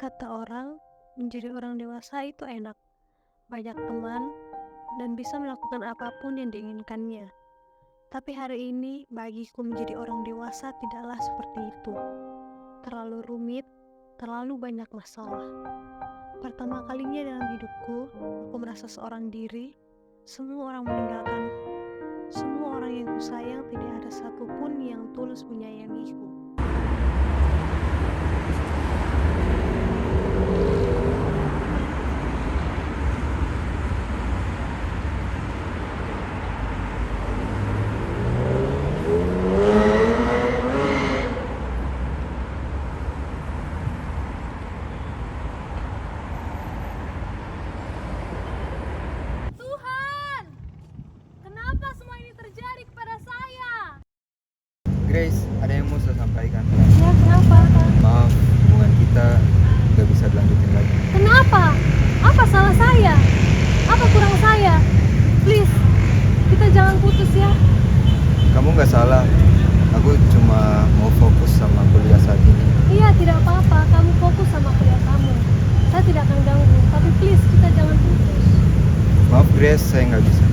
Kata orang, menjadi orang dewasa itu enak, banyak teman, dan bisa melakukan apapun yang diinginkannya. Tapi hari ini, bagiku menjadi orang dewasa tidaklah seperti itu. Terlalu rumit, terlalu banyak masalah. Pertama kalinya dalam hidupku, aku merasa seorang diri, semua orang meninggalkanku. Semua orang yang kusayang tidak ada satupun yang tulus menyayangiku. Grace, ada yang mau saya sampaikan. Ya, kenapa? Maaf, hubungan kita gak bisa dilanjutin lagi. Kenapa? Apa salah saya? Apa kurang saya? Please, kita jangan putus ya. Kamu gak salah. Aku cuma mau fokus sama kuliah saat ini. Iya, tidak apa-apa. Kamu fokus sama kuliah kamu. Saya tidak akan ganggu. Tapi please, kita jangan putus. Maaf Grace, saya gak bisa.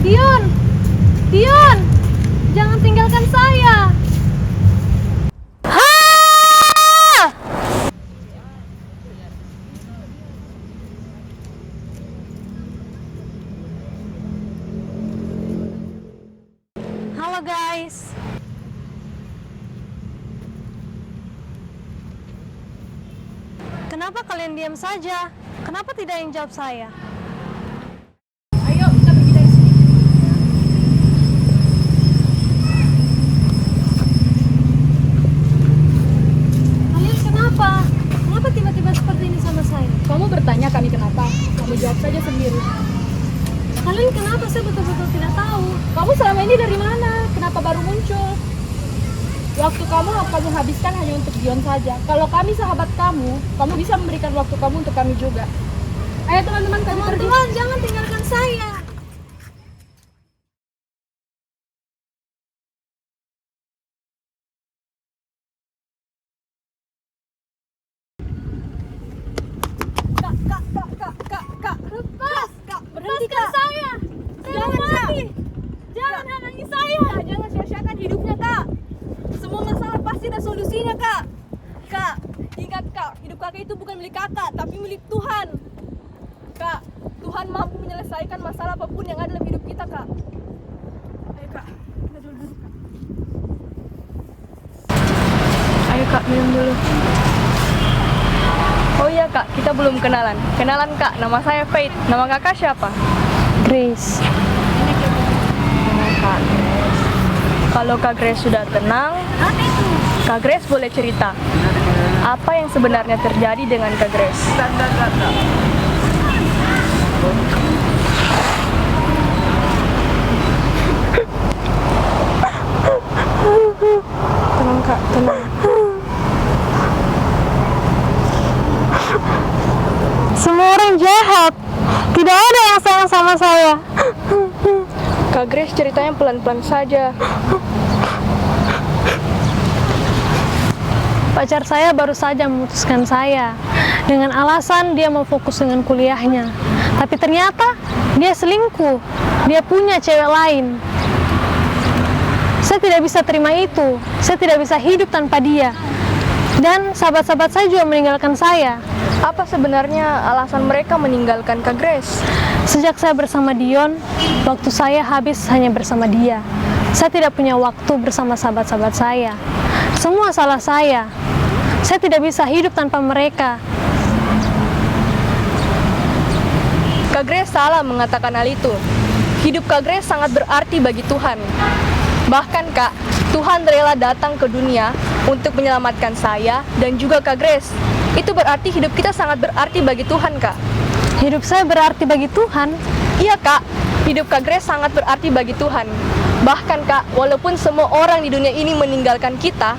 Dion! Dion! Jangan tinggalkan saya! Halo guys. Kenapa kalian diam saja? Kenapa tidak yang jawab saya? Ayo kita pergi dari sini. Kalian kenapa? Kenapa tiba-tiba seperti ini sama saya? Kamu bertanya kami kenapa? Kamu jawab saja sendiri. Kalian kenapa? Saya betul-betul tidak tahu. Kamu selama ini dari mana? Kenapa baru muncul? Waktu kamu habiskan hanya untuk Dion saja. Kalau kami sahabat kamu bisa memberikan waktu kamu untuk kami juga. Ayo teman-teman, kami pergi. Teman-teman, jangan tinggalkan saya. Kak. Lepas! Kak, Berhenti, Kak. saya! Saya mau mati! Jangan halangi saya! Kak, jangan sia-siakan hidupnya, Kak. Semua masalah pasti ada solusinya, Kak. Kak, ingat Kak, hidup Kakak itu bukan milik Kakak, tapi milik Tuhan. Kak, Tuhan mampu menyelesaikan masalah apapun yang ada dalam hidup kita, Kak. Ayo, Kak. Kita dulu, Kak. Ayo, Kak, minum dulu. Oh iya, Kak, kita belum kenalan. Kenalan, Kak. Nama saya Faith. Nama Kakak siapa? Grace. Kak Grace. Kalau Kak Grace sudah tenang, Kak Grace boleh cerita apa yang sebenarnya terjadi dengan Kak Grace. Tenang Kak, tenang. Semua orang jahat. Tidak ada yang sayang sama saya. Kak Grace ceritanya pelan-pelan saja. Pacar saya baru saja memutuskan saya dengan alasan dia mau fokus dengan kuliahnya. Tapi ternyata dia selingkuh. Dia punya cewek lain. Saya tidak bisa terima itu. Saya tidak bisa hidup tanpa dia. Dan sahabat-sahabat saya juga meninggalkan saya. Apa sebenarnya alasan mereka meninggalkan Kak Grace? Sejak saya bersama Dion, waktu saya habis hanya bersama dia. Saya tidak punya waktu bersama sahabat-sahabat saya. Semua salah saya. Saya tidak bisa hidup tanpa mereka. Kak Grace salah mengatakan hal itu. Hidup Kak Grace sangat berarti bagi Tuhan. Bahkan Kak, Tuhan rela datang ke dunia untuk menyelamatkan saya dan juga Kak Grace. Itu berarti hidup kita sangat berarti bagi Tuhan, Kak. Hidup saya berarti bagi Tuhan. Iya, Kak. Hidup Kak Grace sangat berarti bagi Tuhan. Bahkan, Kak, walaupun semua orang di dunia ini meninggalkan kita,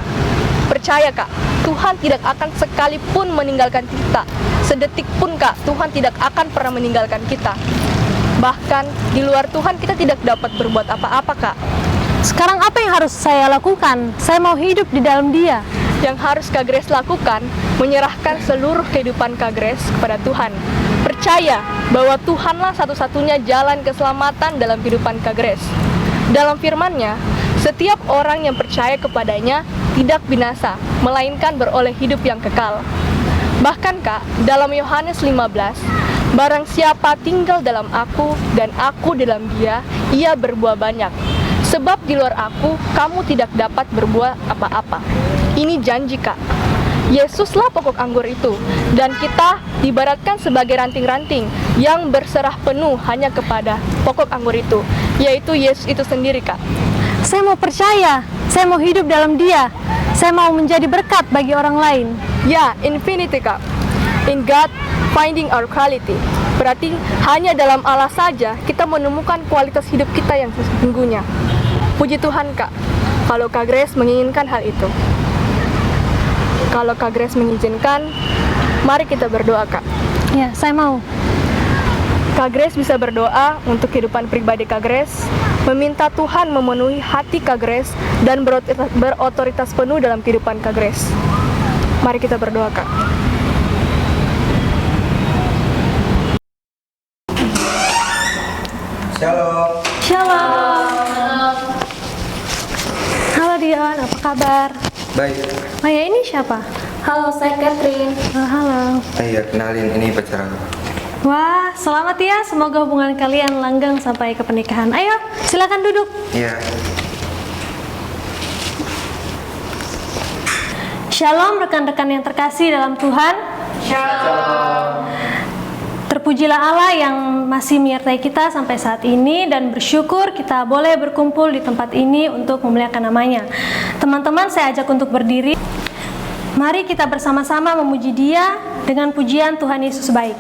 percaya, Kak, Tuhan tidak akan sekalipun meninggalkan kita. Sedetik pun, Kak, Tuhan tidak akan pernah meninggalkan kita. Bahkan, di luar Tuhan kita tidak dapat berbuat apa-apa, Kak. Sekarang apa yang harus saya lakukan? Saya mau hidup di dalam dia. Yang harus Kak Grace lakukan, menyerahkan seluruh kehidupan Kak Grace kepada Tuhan. Percaya bahwa Tuhanlah satu-satunya jalan keselamatan dalam kehidupan Kak Grace. Dalam firman-Nya, setiap orang yang percaya kepadanya tidak binasa, melainkan beroleh hidup yang kekal. Bahkan Kak, dalam Yohanes 15, barang siapa tinggal dalam aku dan aku dalam dia, ia berbuah banyak. Sebab di luar aku, kamu tidak dapat berbuah apa-apa. Ini janji Kak. Yesuslah pokok anggur itu, dan kita diibaratkan sebagai ranting-ranting yang berserah penuh hanya kepada pokok anggur itu, yaitu Yesus itu sendiri Kak. Saya mau percaya, saya mau hidup dalam Dia, saya mau menjadi berkat bagi orang lain. Ya, infinity Kak. In God, finding our quality. Berarti hanya dalam Allah saja kita menemukan kualitas hidup kita yang sesungguhnya. Puji Tuhan Kak, kalau Kak Grace menginginkan hal itu. Kalau Kak Grace mengizinkan, mari kita berdoa Kak. Ya, saya mau. Kak Grace bisa berdoa untuk kehidupan pribadi Kak Grace, meminta Tuhan memenuhi hati Kak Grace dan berotoritas penuh dalam kehidupan Kak Grace. Mari kita berdoa Kak. Shalom. Shalom. Halo Dion, apa kabar? Baik. Oh ya, ini siapa? Halo, saya Catherine. Oh, halo. Iya, kenalin, ini pacar aku. Wah, selamat ya. Semoga hubungan kalian langgeng sampai ke pernikahan. Ayo, silakan duduk. Iya. Shalom rekan-rekan yang terkasih dalam Tuhan. Shalom. Terpujilah Allah yang masih menyertai kita sampai saat ini dan bersyukur kita boleh berkumpul di tempat ini untuk memuliakan namanya. Teman-teman, saya ajak untuk berdiri. Mari kita bersama-sama memuji Dia dengan pujian Tuhan Yesus baik.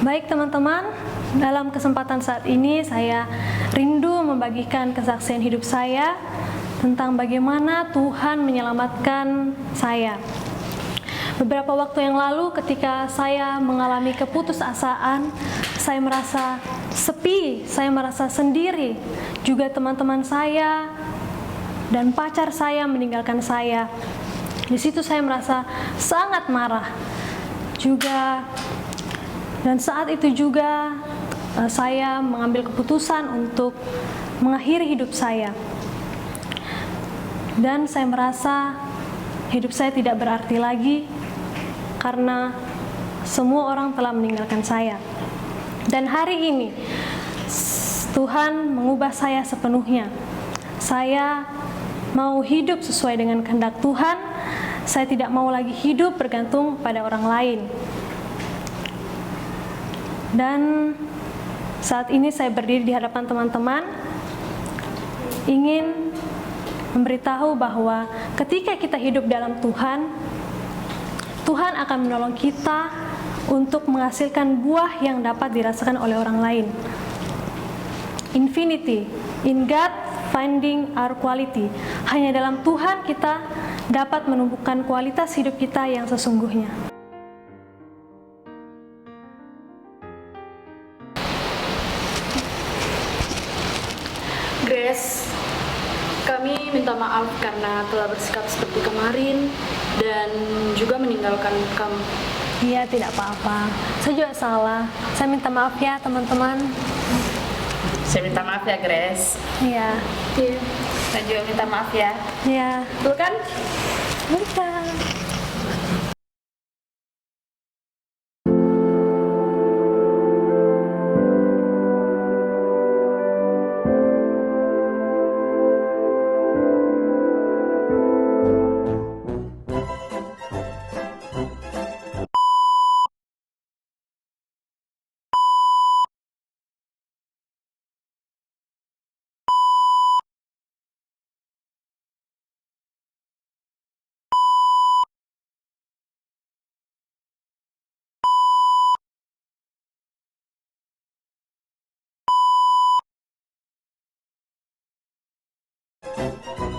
Baik teman-teman, dalam kesempatan saat ini saya rindu membagikan kesaksian hidup saya tentang bagaimana Tuhan menyelamatkan saya. Beberapa waktu yang lalu ketika saya mengalami keputusasaan, saya merasa sepi, saya merasa sendiri. Juga teman-teman saya dan pacar saya meninggalkan saya. Di situ saya merasa sangat marah. Dan saat itu juga saya mengambil keputusan untuk mengakhiri hidup saya. Dan saya merasa hidup saya tidak berarti lagi karena semua orang telah meninggalkan saya. Dan hari ini Tuhan mengubah saya sepenuhnya. Saya mau hidup sesuai dengan kehendak Tuhan. Saya tidak mau lagi hidup bergantung pada orang lain. Dan saat ini saya berdiri di hadapan teman-teman ingin memberitahu bahwa ketika kita hidup dalam Tuhan, Tuhan akan menolong kita untuk menghasilkan buah yang dapat dirasakan oleh orang lain. Infinity, in God finding our quality. Hanya dalam Tuhan kita dapat menumbuhkan kualitas hidup kita yang sesungguhnya. Grace, kami minta maaf karena telah bersikap seperti kemarin dan juga meninggalkan kamu. Iya, tidak apa-apa. Saya juga salah. Saya minta maaf ya, teman-teman. Saya minta maaf ya, Grace. Iya. Iya. Saya juga minta maaf ya. Iya. Betul kan? Bukan. Kak.